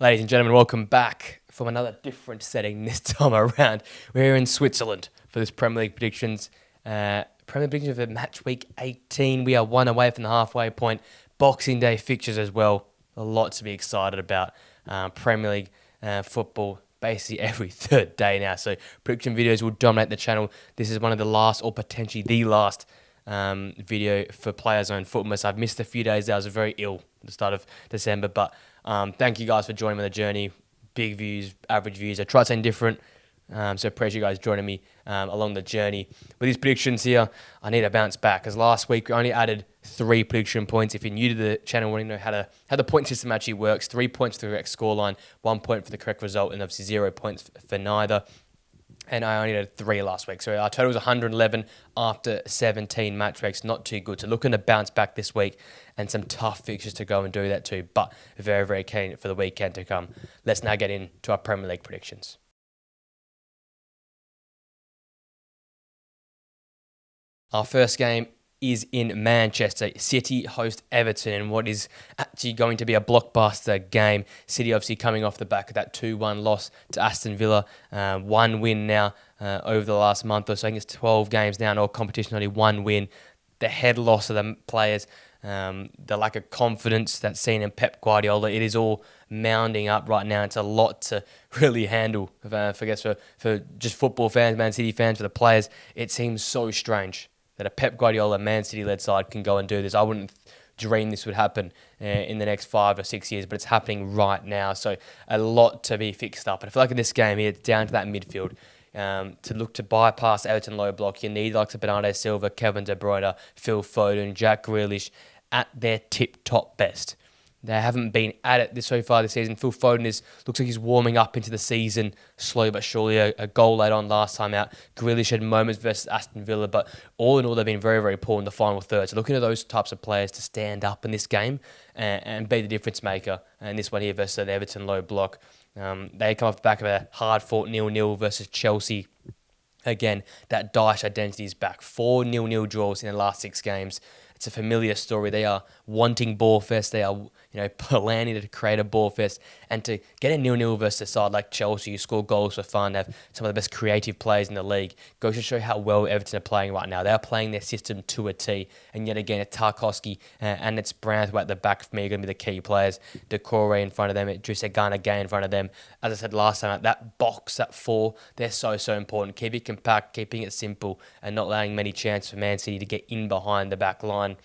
Ladies and gentlemen, welcome back from another different setting this time around. We're here in Switzerland for this Premier League predictions. Premier League predictions for match week 18. We are one away from the halfway point. Boxing Day fixtures as well. A lot to be excited about. Premier League football basically every third day now. So prediction videos will dominate the channel. This is one of the last, or potentially the last, video for PlayerZone Footmas. I've missed a few days there. I was very ill at the start of December, but thank you guys for joining me on the journey. Big views, average views. I tried something different, so appreciate you guys joining me along the journey. With these predictions here, I need to bounce back because last week we only added 3 prediction points. If you're new to the channel, want to know how the point system actually works, 3 points for the correct scoreline, 1 point for the correct result, and obviously 0 points for neither. And I only did 3 last week. So our total was 111 after 17 match weeks. Not too good. So looking to bounce back this week and some tough fixtures to go and do that too. But very, very keen for the weekend to come. Let's now get into our Premier League predictions. Our first game is in Manchester. City host Everton in what is actually going to be a blockbuster game. City obviously coming off the back of that 2-1 loss to Aston Villa. 1 win now over the last month or so. I think it's 12 games now in all competition, only 1 win. The head loss of the players, the lack of confidence that's seen in Pep Guardiola, it is all mounding up right now. It's a lot to really handle for just football fans, Man City fans, for the players. It seems so strange that a Pep Guardiola Man City-led side can go and do this. I wouldn't dream this would happen in the next 5 or 6 years, but it's happening right now. So a lot to be fixed up. And I feel like in this game here, it's down to that midfield. To look to bypass Everton low block, you need like Bernardo Silva, Kevin De Bruyne, Phil Foden, Jack Grealish at their tip-top best. They haven't been at it so far this season. Phil Foden looks like he's warming up into the season, slow but surely. A goal late on last time out. Grealish had moments versus Aston Villa, but all in all, they've been very, very poor in the final third. So looking at those types of players to stand up in this game and be the difference maker. And this one here versus the Everton low block. They come off the back of a hard-fought 0-0 versus Chelsea. Again, that Dyche identity is back. 4 0-0 draws in the last 6 games. It's a familiar story. They are wanting ball fest. They are, planning to create a ball fest and to get a 0-0 versus a side like Chelsea, who score goals for fun, have some of the best creative players in the league. Goes to show how well Everton are playing right now. They are playing their system to a T. And yet again, it's Tarkowski and it's Branthwaite at the back for me are going to be the key players. Decore in front of them, Drissegana Gay in front of them. As I said last time, that box, that 4, they're so, so important. Keep it compact, keeping it simple, and not allowing many chances for Man City to get in behind the back line.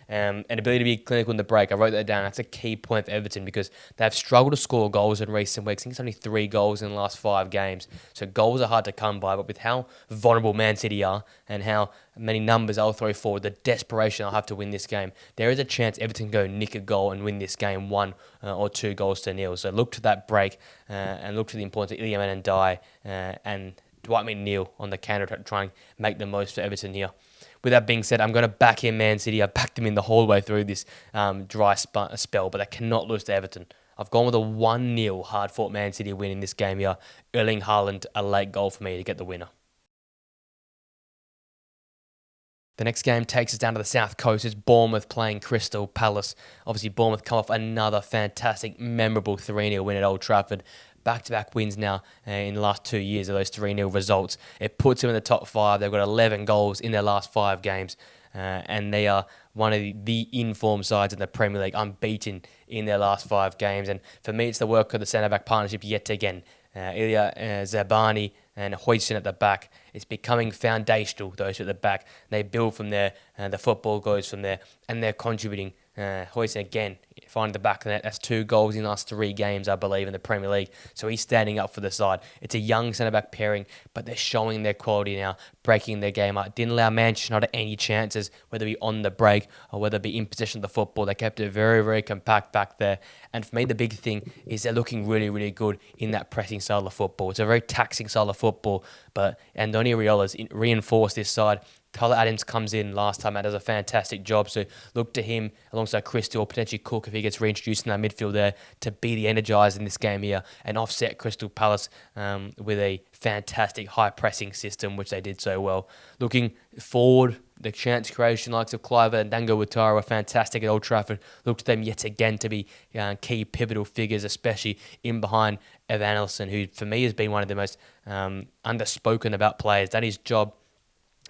And ability to be clinical in the break. I wrote that down. That's a key point for Everton because they've struggled to score goals in recent weeks. I think it's only 3 goals in the last 5 games. So goals are hard to come by. But with how vulnerable Man City are and how many numbers they'll throw forward, the desperation they'll have to win this game, there is a chance Everton go nick a goal and win this game 1 or 2 goals to nil. So look to that break and look to the importance of Iliman Ndiaye and Dwight McNeil on the counter to try and make the most for Everton here. With that being said, I'm going to back in Man City. I backed them in the whole way through this dry spell, but they cannot lose to Everton. I've gone with a 1-0 hard-fought Man City win in this game here. Erling Haaland, a late goal for me to get the winner. The next game takes us down to the south coast. It's Bournemouth playing Crystal Palace. Obviously, Bournemouth come off another fantastic, memorable 3-0 win at Old Trafford. Back-to-back wins now in the last 2 years of those 3-0 results. It puts them in the top 5. They've got 11 goals in their last 5 games. And they are one of the in-form sides in the Premier League, unbeaten in their last 5 games. And for me, it's the work of the centre-back partnership yet again. Ilya Zabani and Huijsen at the back. It's becoming foundational, those at the back. They build from there, the football goes from there, and they're contributing. Huijsen again, finding the back of the net. That's 2 goals in the last 3 games, I believe, in the Premier League. So he's standing up for the side. It's a young centre-back pairing, but they're showing their quality now, breaking their game up. Didn't allow Manchester United any chances, whether it be on the break or whether it be in possession of the football. They kept it very, very compact back there. And for me, the big thing is they're looking really, really good in that pressing style of football. It's a very taxing style of football, but Andoni Iraola's reinforced this side Tyler Adams comes in last time and does a fantastic job. So look to him alongside Crystal, potentially Cook if he gets reintroduced in that midfield there to be the energiser in this game here and offset Crystal Palace with a fantastic high pressing system, which they did so well. Looking forward, the chance creation likes of Clive and Dango Watara were fantastic at Old Trafford. Look to them yet again to be key pivotal figures, especially in behind Evanilson, who for me has been one of the most underspoken about players. That is job.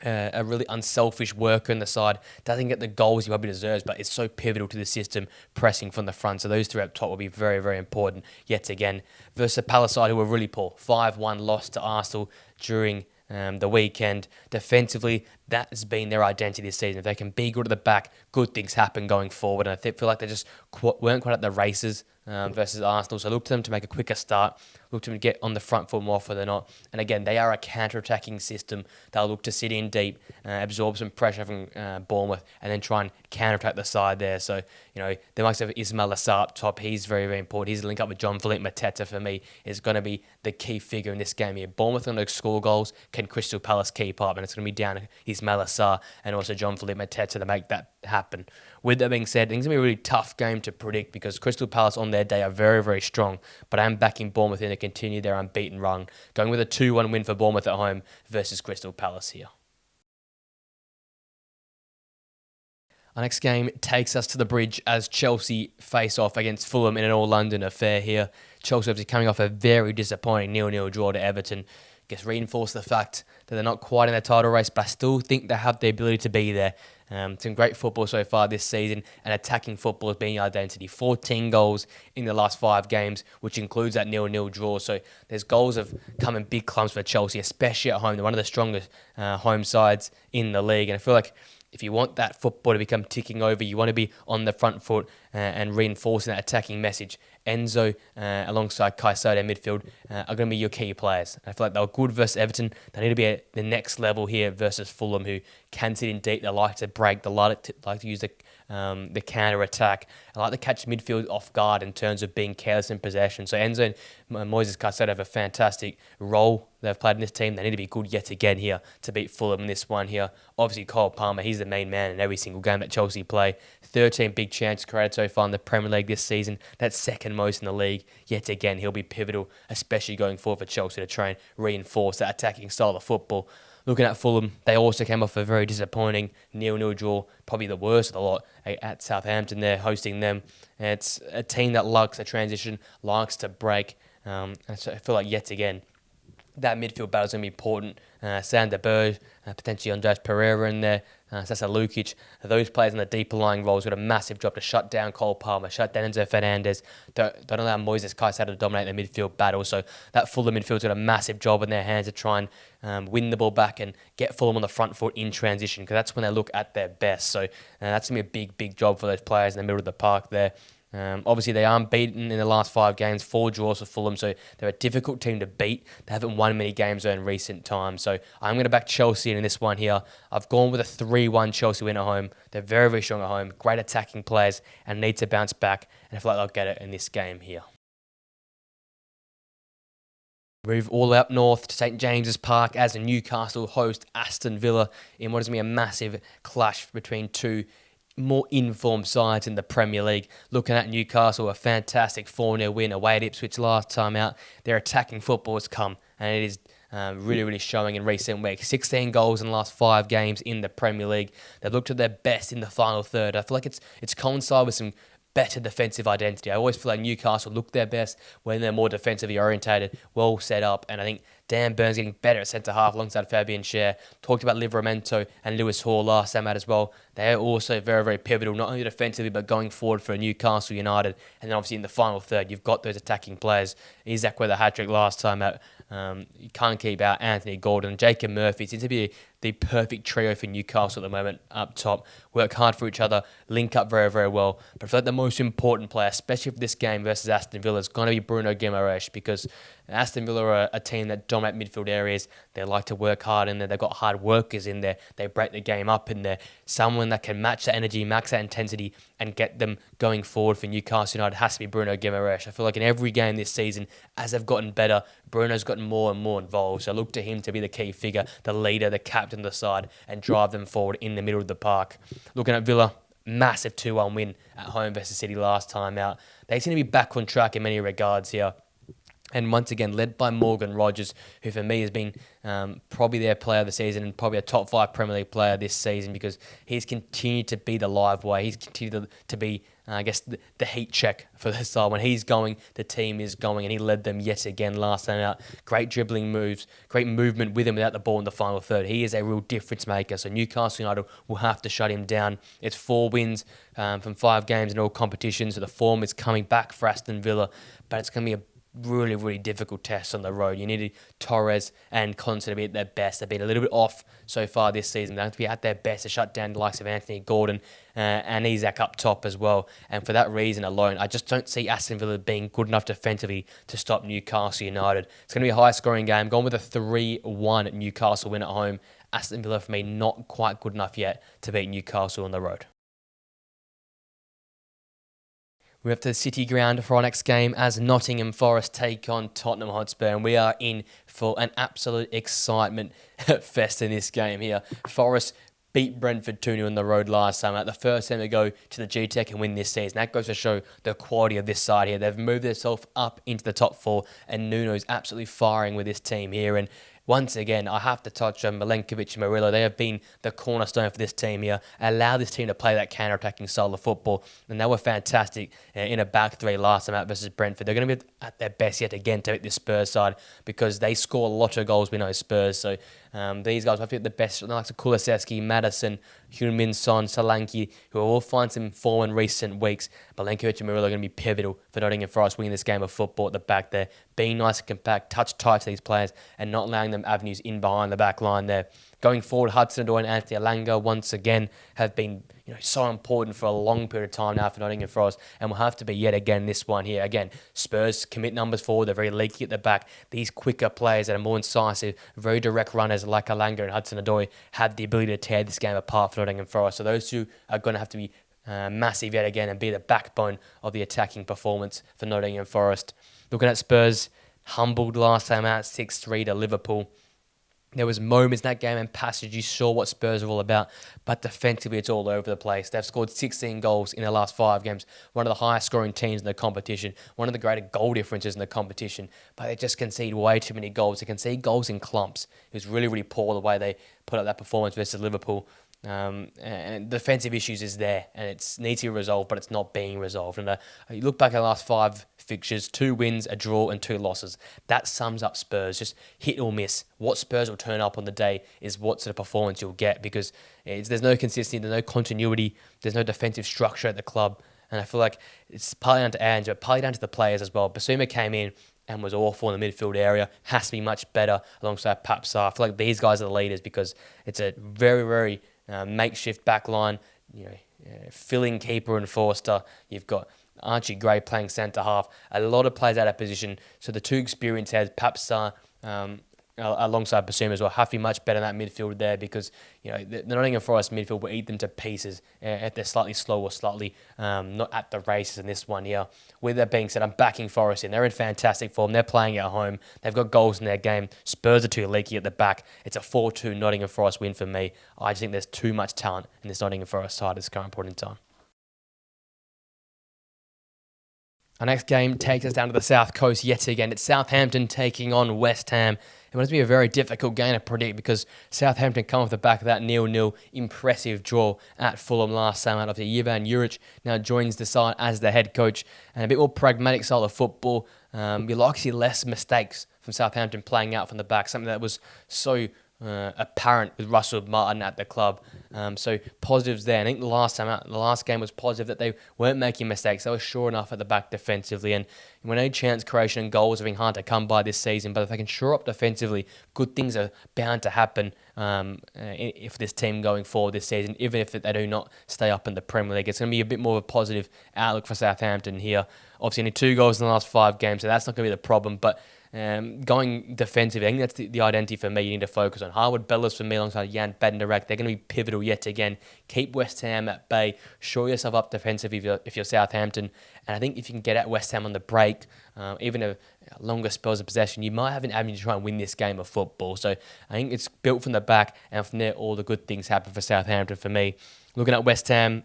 A really unselfish worker in the side, doesn't get the goals he probably deserves, but it's so pivotal to the system, pressing from the front. So those three up top will be very, very important yet again. Versus a Palace side who were really poor. 5-1 loss to Arsenal during the weekend. Defensively, that has been their identity this season. If they can be good at the back, good things happen going forward. And I feel like they just weren't quite at the races versus Arsenal. So look to them to make a quicker start. Look to them to get on the front foot more often than not. And again, they are a counter-attacking system. They'll look to sit in deep, absorb some pressure from Bournemouth, and then try and counter-attack the side there. So, they might have Ismail Assar up top. He's very, very important. His link up with Jean-Philippe Mateta, for me, is going to be the key figure in this game here. Bournemouth are going to score goals. Can Crystal Palace keep up? And it's going to be down to Ismail Assar and also Jean-Philippe Mateta to make that happen. With that being said, I think it's going to be a really tough game to predict because Crystal Palace on their day are very, very strong. But I am backing Bournemouth in to continue their unbeaten run, going with a 2-1 win for Bournemouth at home versus Crystal Palace here. Our next game takes us to the bridge as Chelsea face off against Fulham in an all-London affair here. Chelsea obviously coming off a very disappointing 0-0 draw to Everton. Guess reinforce the fact that they're not quite in the title race, but I still think they have the ability to be there. Some great football so far this season, and attacking football has been the identity. 14 goals in the last 5 games, which includes that 0-0 draw. So there's goals have come in big clumps for Chelsea, especially at home. They're one of the strongest home sides in the league, and I feel like if you want that football to become ticking over, you want to be on the front foot and reinforcing that attacking message. Enzo, alongside Caicedo midfield, are going to be your key players. I feel like they were good versus Everton. They need to be at the next level here versus Fulham, who can sit in deep. They like to break. They like to use the counter attack. I like to catch midfield off guard in terms of being careless in possession. So Enzo and Moises Caicedo have a fantastic role they've played in this team. They need to be good yet again here to beat Fulham in this one here. Obviously, Cole Palmer, he's the main man in every single game that Chelsea play. 13 big chances created so far in the Premier League this season. That's second most in the league. Yet again, he'll be pivotal, especially going forward for Chelsea to try and reinforce that attacking style of football. Looking at Fulham, they also came off a very disappointing 0-0 draw, probably the worst of the lot, at Southampton. They're hosting them. And it's a team that likes a transition, likes to break. And so I feel like yet again, that midfield battle is going to be important. Sander Berge, potentially Andreas Pereira in there, Sasa Lukic. Those players in the deeper lying roles got a massive job to shut down Cole Palmer, shut down Enzo Fernandez. Don't allow Moises Caicedo to dominate the midfield battle. So that Fulham midfield's got a massive job in their hands to try and win the ball back and get Fulham on the front foot in transition, because that's when they look at their best. So that's going to be a big, big job for those players in the middle of the park there. Obviously, they aren't beaten in the last 5 games, 4 draws for Fulham, so they're a difficult team to beat. They haven't won many games in recent times, so I'm going to back Chelsea in this one here. I've gone with a 3-1 Chelsea win at home. They're very, very strong at home, great attacking players, and need to bounce back, and I feel like they'll get it in this game here. Move all up north to St James's Park as Newcastle host Aston Villa in what is going to be a massive clash between two more informed sides in the Premier League. Looking at Newcastle, a fantastic 4-0 win away at Ipswich last time out. Their attacking football has come, and it is really, really showing in recent weeks. 16 goals in the last 5 games in the Premier League. They've looked at their best in the final third. I feel like it's coincided with some better defensive identity. I always feel like Newcastle look their best when they're more defensively orientated, well set up, and I think Dan Burns getting better at centre-half alongside Fabian Schär. Talked about Livramento and Lewis Hall last time out as well. They are also very, very pivotal, not only defensively, but going forward for Newcastle United. And then obviously in the final third, you've got those attacking players. Isaac with a hat-trick last time out. You can't keep out Anthony Gordon. Jacob Murphy seems to be the perfect trio for Newcastle at the moment up top. Work hard for each other, link up very, very well. But I feel like the most important player, especially for this game versus Aston Villa, is going to be Bruno Guimaraes, because Aston Villa are a team that dominate midfield areas. They like to work hard in there. They've got hard workers in there. They break the game up in there. Someone that can match that energy, max that intensity, and get them going forward for Newcastle United has to be Bruno Guimaraes. I feel like in every game this season, as they've gotten better, Bruno's gotten more and more involved. So I look to him to be the key figure, the leader, the captain captain the side and drive them forward in the middle of the park. Looking at Villa, massive 2-1 win at home versus City last time out. They seem to be back on track in many regards here. And once again, led by Morgan Rogers, who for me has been probably their player of the season and probably a top 5 Premier League player this season, because he's continued to be the live way. He's continued to be, I guess, the heat check for the side. When he's going, the team is going, and he led them yet again last time out. Great dribbling moves, great movement with him without the ball in the final third. He is a real difference maker, so Newcastle United will have to shut him down. It's 4 wins from 5 games in all competitions, so the form is coming back for Aston Villa, but it's going to be a really, really difficult test on the road. You needed Torres and Conte to be at their best. They've been a little bit off so far this season. They have to be at their best to shut down the likes of Anthony Gordon and Isak up top as well. And for that reason alone, I just don't see Aston Villa being good enough defensively to stop Newcastle United. It's going to be a high-scoring game. Going with a 3-1 Newcastle win at home. Aston Villa, for me, not quite good enough yet to beat Newcastle on the road. We have to the City ground for our next game as Nottingham Forest take on Tottenham Hotspur, and we are in for an absolute excitement fest in this game here. Forest beat Brentford 2-0 on the road last time. The first time to go to the G-Tech and win this season. That goes to show the quality of this side here. They've moved themselves up into the top 4, and Nuno's absolutely firing with this team here. And once again, I have to touch on Milenkovic and Murillo. They have been the cornerstone for this team here. Allow this team to play that counter-attacking style of football. And they were fantastic in a back 3 last time out versus Brentford. They're going to be at their best yet again to beat this Spurs side, because they score a lot of goals, we know, Spurs. So these guys have to be the best, like Kulusevski, Maddison, Heung-min Son, Solanke, who will all find some form in recent weeks. Milenkovic and Murillo are going to be pivotal for Nottingham Forest winning this game of football at the back there. Being nice and compact, touch tight to these players, and not allowing them avenues in behind the back line there. Going forward, Hudson-Odoi and Anthony Elanga once again have been so important for a long period of time now for Nottingham Forest, and will have to be yet again this one here. Again, Spurs commit numbers forward. They're very leaky at the back. These quicker players that are more incisive, very direct runners like Elanga and Hudson-Odoi have the ability to tear this game apart for Nottingham Forest. So those two are going to have to be massive yet again and be the backbone of the attacking performance for Nottingham Forest. Looking at Spurs, humbled last time out 6-3 to Liverpool. There was moments in that game and passage you saw what Spurs are all about, but defensively it's all over the place. They've scored 16 goals in their last 5 games, one of the highest scoring teams in the competition, one of the greater goal differences in the competition, but they just concede way too many goals. They concede goals in clumps. It was really, really poor the way they put up that performance versus Liverpool. And defensive issues is there, and it needs to be resolved, but it's not being resolved. And you look back at the last 5 fixtures, 2 wins, a draw, and 2 losses. That sums up Spurs. Just hit or miss. What Spurs will turn up on the day is what sort of performance you'll get, because there's no consistency, there's no continuity, there's no defensive structure at the club. And I feel like it's partly down to Ange, but partly down to the players as well. Basuma came in and was awful in the midfield area. Has to be much better alongside Papsar. I feel like these guys are the leaders, because it's a very, very makeshift back line, filling keeper and Forster. You've got Archie Gray playing centre half. A lot of players out of position. So the 2 experienced heads, Papsar alongside Basuma as well, have to be much better in that midfield there, because the Nottingham Forest midfield will eat them to pieces if they're slightly slow or slightly not at the races in this one here. With that being said, I'm backing Forest in. They're in fantastic form. They're playing at home. They've got goals in their game. Spurs are too leaky at the back. It's a 4-2 Nottingham Forest win for me. I just think there's too much talent in this Nottingham Forest side at this current point in time. Our next game takes us down to the South Coast yet again. It's Southampton taking on West Ham. It must be a very difficult game to predict, because Southampton come off the back of that 0-0 impressive draw at Fulham last time out. Obviously, Ivan Juric now joins the side as the head coach, and a bit more pragmatic style of football. You'll like to see less mistakes from Southampton playing out from the back, something that was so apparent with Russell Martin at the club. So positives there. I think the last game was positive that they weren't making mistakes. They were sure enough at the back defensively, and when any chance creation and goals have been hard to come by this season, but if they can shore up defensively, good things are bound to happen if this team going forward this season, even if they do not stay up in the Premier League. It's going to be a bit more of a positive outlook for Southampton here. Obviously, only 2 goals in the last 5 games, so that's not going to be the problem, but Going defensive, I think that's the identity for me you need to focus on. Harwood Bellis for me alongside Jan Bednarek, they're going to be pivotal yet again. Keep West Ham at bay. Shore yourself up defensively if you're Southampton. And I think if you can get at West Ham on the break, even a longer spells of possession, you might have an avenue to try and win this game of football. So I think it's built from the back, and from there, all the good things happen for Southampton for me. Looking at West Ham,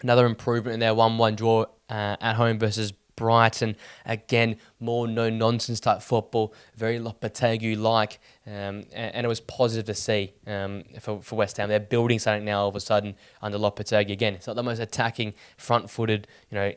another improvement in their 1-1 draw at home versus Brighton. Again, more no-nonsense type football, very Lopetegui-like, and it was positive to see for West Ham. They're building something now all of a sudden under Lopetegui. Again, it's not the most attacking, front-footed,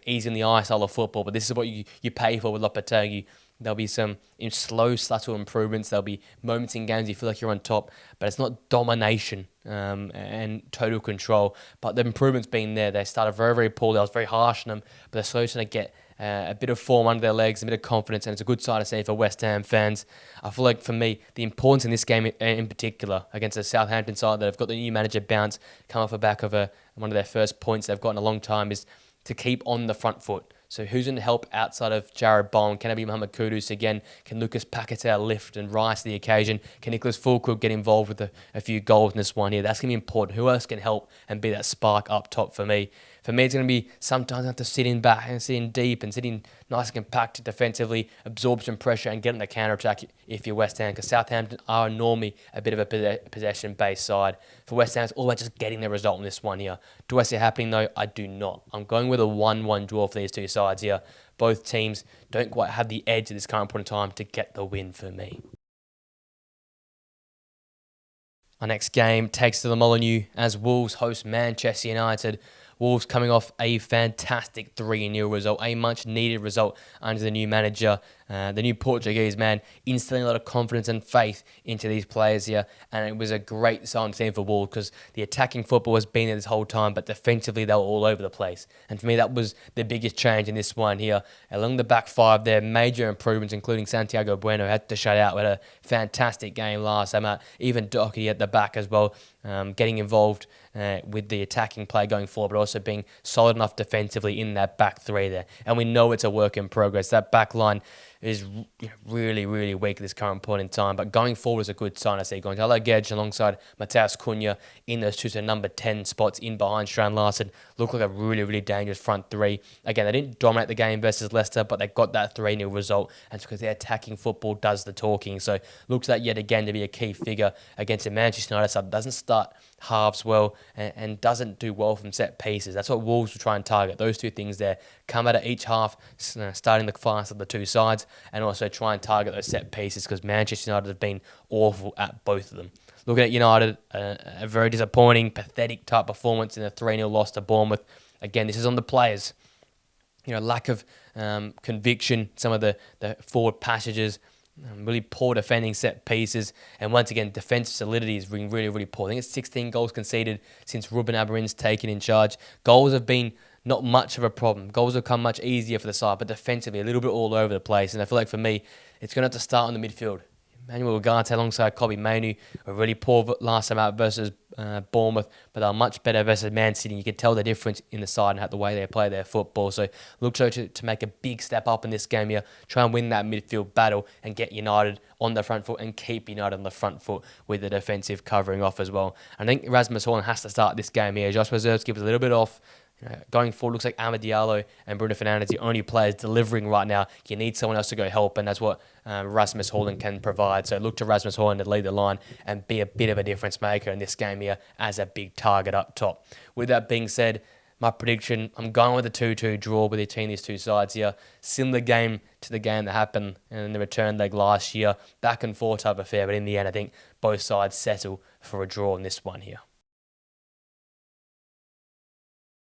easy in the eye style of football, but this is what you pay for with Lopetegui. There'll be some slow, subtle improvements. There'll be moments in games you feel like you're on top, but it's not domination and total control. But the improvements being there, they started very, very poorly. I was very harsh on them, but they're slowly starting to get a bit of form under their legs, a bit of confidence, and it's a good sign to see for West Ham fans. I feel like, for me, the importance in this game in particular against the Southampton side that have got the new manager bounce, come off the back of one of their first points they've got in a long time, is to keep on the front foot. So who's going to help outside of Jared Bowen? Can it be Mohamed Kudus again? Can Lucas Paquetá lift and rise to the occasion? Can Nicholas Fulkwood get involved with a few goals in this one here? That's going to be important. Who else can help and be that spark up top for me? For me, it's going to be sometimes I have to sit in back and sit in deep and sit in nice and compact defensively, absorb some pressure and get on the counter-attack if you're West Ham, because Southampton are normally a bit of a possession-based side. For West Ham, it's all about just getting the result in this one here. Do I see it happening, though? I do not. I'm going with a 1-1 draw for these two sides here. Both teams don't quite have the edge at this current point in time to get the win for me. Our next game takes to the Molineux as Wolves host Manchester United. Wolves coming off a fantastic 3-0 result, a much-needed result under the new manager, the new Portuguese man, instilling a lot of confidence and faith into these players here. And it was a great sign for Wolves because the attacking football has been there this whole time, but defensively they were all over the place. And for me, that was the biggest change in this one here. Along the back five there, major improvements, including Santiago Bueno had to shut out. We had a fantastic game last time. Even Doherty at the back as well, getting involved with the attacking play going forward, but also being solid enough defensively in that back three there. And we know it's a work in progress. That back line is really, really weak at this current point in time. But going forward is a good sign, I see. Gonzalo Guedes alongside Mateus Cunha in those two, so number 10 spots in behind Strand Larsen. Look like a really, really dangerous front three. Again, they didn't dominate the game versus Leicester, but they got that 3-0 result. And it's because their attacking football does the talking. So looks like yet again to be a key figure against a Manchester United side that doesn't start halves well and doesn't do well from set pieces. That's what Wolves will try and target. Those two things there. Come at each half, starting the fast of the two sides, and also try and target those set pieces because Manchester United have been awful at both of them. Looking at United, a very disappointing, pathetic type performance in a 3-0 loss to Bournemouth. Again, this is on the players. Lack of conviction, some of the forward passages, really poor defending set pieces, and once again, defensive solidity is really, really poor. I think it's 16 goals conceded since Ruben Amorim's taken in charge. Goals have been not much of a problem. Goals have come much easier for the side, but defensively, a little bit all over the place. And I feel like for me, it's going to have to start in the midfield. Manuel Ugarte alongside Kobbie Mainoo were really poor last time out versus Bournemouth, but they're much better versus Man City. You can tell the difference in the side and the way they play their football. So look to make a big step up in this game here, try and win that midfield battle and get United on the front foot and keep United on the front foot with the defensive covering off as well. I think Rasmus Haaland has to start this game here. Josh Mazurski was a little bit off. Going forward, looks like Amad Diallo and Bruno Fernandes the only players delivering right now. You need someone else to go help, and that's what Rasmus Haaland can provide. So look to Rasmus Haaland to lead the line and be a bit of a difference maker in this game here as a big target up top. With that being said, my prediction, I'm going with a 2-2 draw with between these two sides here. Similar game to the game that happened in the return leg last year. Back and forth type affair, but in the end, I think both sides settle for a draw in this one here.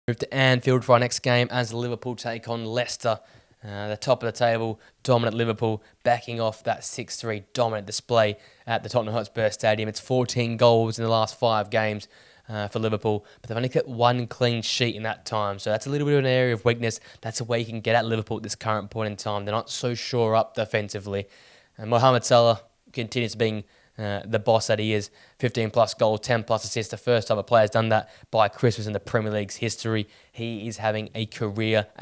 Move to Anfield for our next game as Liverpool take on Leicester. The top of the table, dominant Liverpool, backing off that 6-3 dominant display at the Tottenham Hotspur Stadium. It's 14 goals in the last 5 games for Liverpool, but they've only kept 1 clean sheet in that time. So that's a little bit of an area of weakness. That's a way you can get at Liverpool at this current point in time. They're not so sure up defensively. And Mohamed Salah continues being the boss that he is. 15 plus goals, 10 plus assists, the first time a player's done that by Christmas in the Premier League's history. He is having a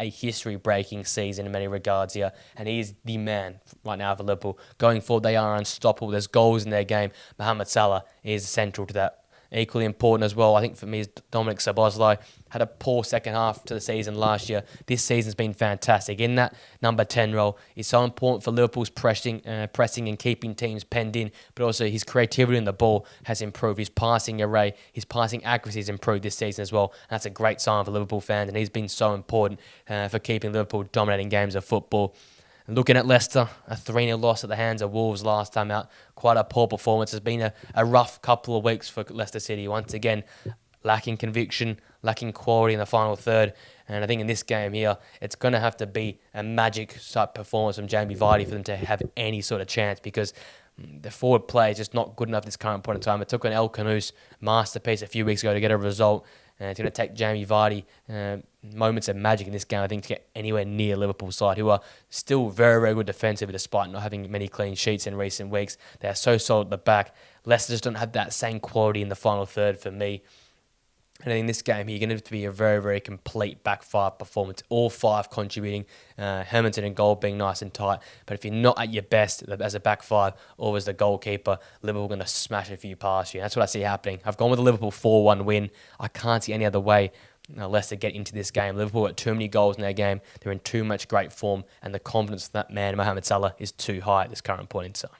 history-breaking season in many regards here, and he is the man right now for Liverpool. Going forward, they are unstoppable. There's goals in their game. Mohamed Salah is central to that. Equally important as well, I think for me, is Dominic Szoboszlai. Had a poor second half to the season last year. This season's been fantastic. In that number 10 role, is so important for Liverpool's pressing and keeping teams penned in, but also his creativity in the ball has improved. His passing array, his passing accuracy has improved this season as well. And that's a great sign for Liverpool fans, and he's been so important for keeping Liverpool dominating games of football. Looking at Leicester, a 3-0 loss at the hands of Wolves last time out. Quite a poor performance. It's been a rough couple of weeks for Leicester City. Once again, lacking conviction, lacking quality in the final third. And I think in this game here, it's going to have to be a magic-type performance from Jamie Vardy for them to have any sort of chance, because the forward play is just not good enough at this current point in time. It took an El Canouse masterpiece a few weeks ago to get a result. And it's going to take Jamie Vardy moments of magic in this game, I think, to get anywhere near Liverpool's side, who are still very, very good defensively despite not having many clean sheets in recent weeks. They are so solid at the back. Leicester just don't have that same quality in the final third for me. And I think in this game, you're going to have to be a very, very complete back five performance. All five contributing, Hermanson and goal being nice and tight. But if you're not at your best as a back five or as the goalkeeper, Liverpool are going to smash a few past you. That's what I see happening. I've gone with a Liverpool 4-1 win. I can't see any other way Leicester get into this game. Liverpool got too many goals in their game. They're in too much great form. And the confidence of that man, Mohamed Salah, is too high at this current point in time.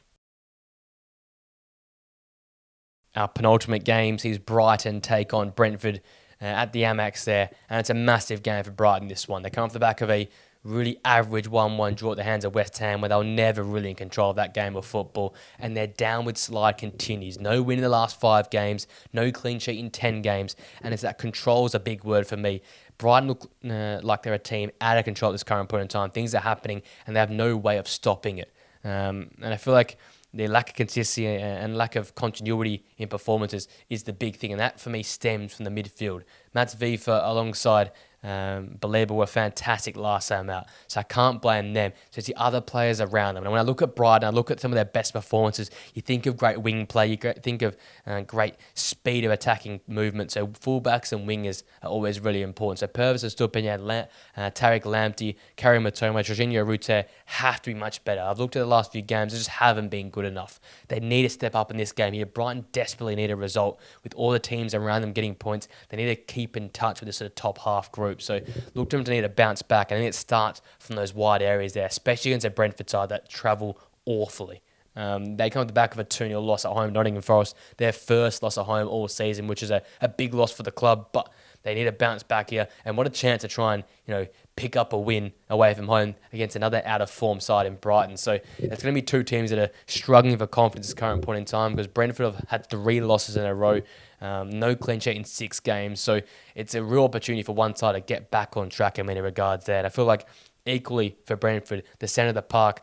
Our penultimate game sees Brighton take on Brentford at the Amex there. And it's a massive game for Brighton, this one. They come off the back of a really average 1-1 draw at the hands of West Ham, where they were never really in control of that game of football. And their downward slide continues. No win in the last 5 games. No clean sheet in 10 games. And it's that control is a big word for me. Brighton look like they're a team out of control at this current point in time. Things are happening, and they have no way of stopping it. And I feel like their lack of consistency and lack of continuity in performances is the big thing, and that for me stems from the midfield. Mats Vifa alongside Baleba were fantastic last time out, so I can't blame them. So it's the other players around them. And when I look at Brighton, I look at some of their best performances, you think of great wing play, you think of great speed of attacking movement. So fullbacks and wingers are always really important. So Purvis and Stupinian, Tariq Lamptey, Karim Matoma, Jorginho Rutter have to be much better. I've looked at the last few games, they just haven't been good enough. They need to step up in this game here. Brighton desperately need a result. With all the teams around them getting points, they need to keep in touch with this sort of top half group. So look to them to need to bounce back. I think it starts from those wide areas there, especially against a Brentford side that travel awfully. They come at the back of a 2-0 loss at home, Nottingham Forest, their first loss at home all season, which is a big loss for the club, but they need to bounce back here. And what a chance to try and pick up a win away from home against another out-of-form side in Brighton. So it's going to be two teams that are struggling for confidence at this current point in time, because Brentford have had 3 losses in a row, no clean sheet in 6 games. So it's a real opportunity for one side to get back on track in many regards there. And I feel like equally for Brentford, the centre of the park,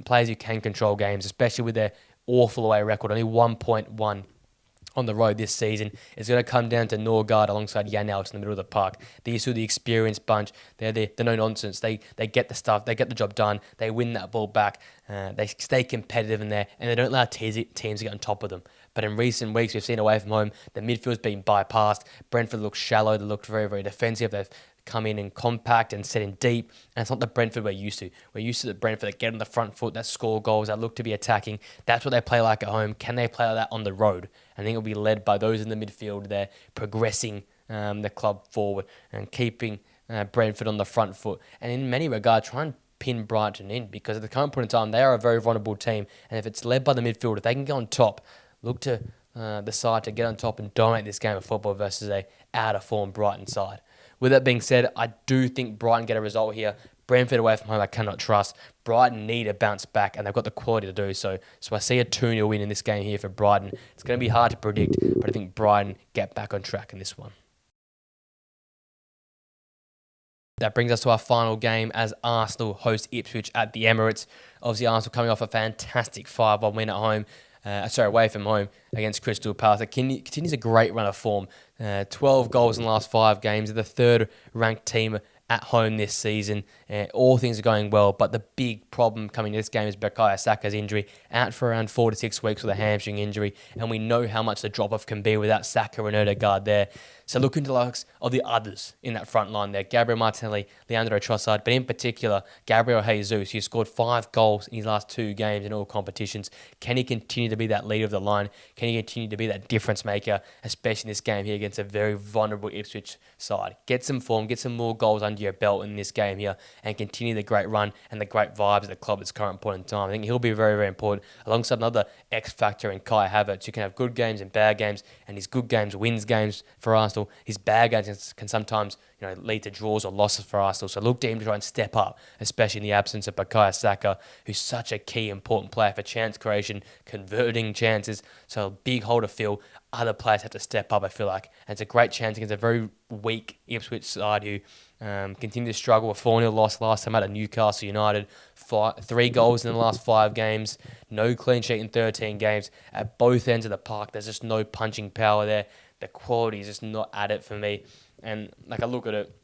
players who can control games, especially with their awful away record, only 1.1 on the road this season. It's going to come down to Norgard alongside Janelt in the middle of the park. These two are the experienced bunch. They're the no-nonsense. They get the stuff. They get the job done. They win that ball back. They stay competitive in there, and they don't allow teams to get on top of them. But in recent weeks, we've seen away from home, the midfield's been bypassed. Brentford looked shallow. They looked very, very defensive. They've come in and compact and set in deep, and it's not the Brentford we're used to. We're used to the Brentford that get on the front foot, that score goals, that look to be attacking. That's what they play like at home. Can they play like that on the road? I think it'll be led by those in the midfield. They're progressing the club forward and keeping Brentford on the front foot. And in many regards, try and pin Brighton in, because at the current point in time, they are a very vulnerable team. And if it's led by the midfield, if they can get on top, look to the side to get on top and dominate this game of football versus a out-of-form Brighton side. With that being said, I do think Brighton get a result here. Brentford away from home, I cannot trust. Brighton need to bounce back, and they've got the quality to do so. So I see a 2-0 win in this game here for Brighton. It's going to be hard to predict, but I think Brighton get back on track in this one. That brings us to our final game as Arsenal host Ipswich at the Emirates. Obviously, Arsenal coming off a fantastic 5-1 win at home. Away from home against Crystal Palace. It continues a great run of form. 12 goals in the last 5 games. They're the 3rd ranked team at home this season. All things are going well, but the big problem coming to this game is Bukayo Saka's injury, out for around 4 to 6 weeks with a hamstring injury, and we know how much the drop-off can be without Saka and Odegaard there. So look into the likes of the others in that front line there, Gabriel Martinelli, Leandro Trossard, but in particular, Gabriel Jesus, who scored 5 goals in his last 2 games in all competitions. Can he continue to be that leader of the line? Can he continue to be that difference maker, especially in this game here against a very vulnerable Ipswich side? Get some form, get some more goals under your belt in this game here, and continue the great run and the great vibes at the club at this current point in time. I think he'll be very, very important, alongside another X factor in Kai Havertz, who can have good games and bad games, and his good games wins games for Arsenal. His bad games can sometimes lead to draws or losses for Arsenal. So look to him to try and step up, especially in the absence of Bukayo Saka, who's such a key, important player for chance creation, converting chances. So a big hole to fill. Other players have to step up, I feel like. And it's a great chance against a very weak Ipswich side who continue to struggle. A 4-0 loss last time out of Newcastle United. 3 goals in the last 5 games. No clean sheet in 13 games. At both ends of the park, there's just no punching power there. The quality is just not at it for me. And I look at it,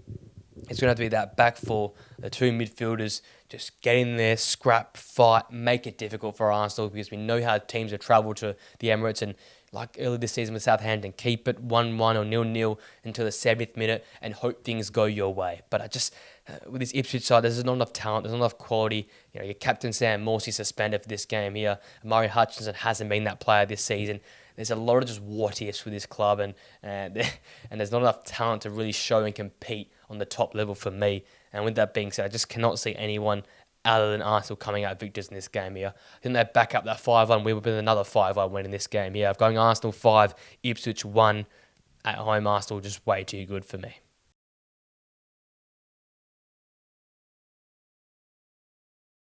it's going to have to be that back four, the 2 midfielders, just get in there, scrap, fight, make it difficult for Arsenal, because we know how teams have travelled to the Emirates, and like earlier this season with Southampton, keep it 1-1 or 0-0 until the 70th minute and hope things go your way. But I just, with this Ipswich side, there's not enough talent, there's not enough quality. Your captain Sam Morsey suspended for this game here. Murray Hutchinson hasn't been that player this season. There's a lot of just what-ifs with this club, and there's not enough talent to really show and compete on the top level for me. And with that being said, I just cannot see anyone other than Arsenal coming out victors in this game here. I think they back up that 5-1. We would have been another 5-1 win in this game here. I'm going Arsenal 5, Ipswich 1. At home, Arsenal just way too good for me.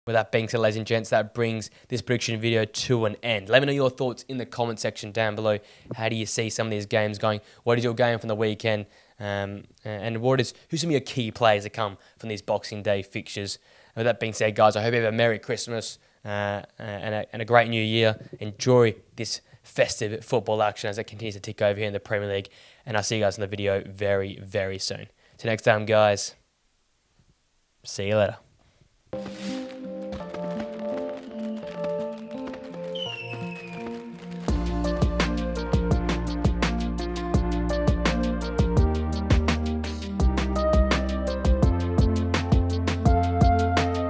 With that being said, ladies and gents, that brings this prediction video to an end. Let me know your thoughts in the comment section down below. How do you see some of these games going? What is your game from the weekend? And who's some of your key players that come from these Boxing Day fixtures? And with that being said, guys, I hope you have a Merry Christmas and a great New Year. Enjoy this festive football action as it continues to tick over here in the Premier League. And I'll see you guys in the video very, very soon. Till next time, guys. See you later.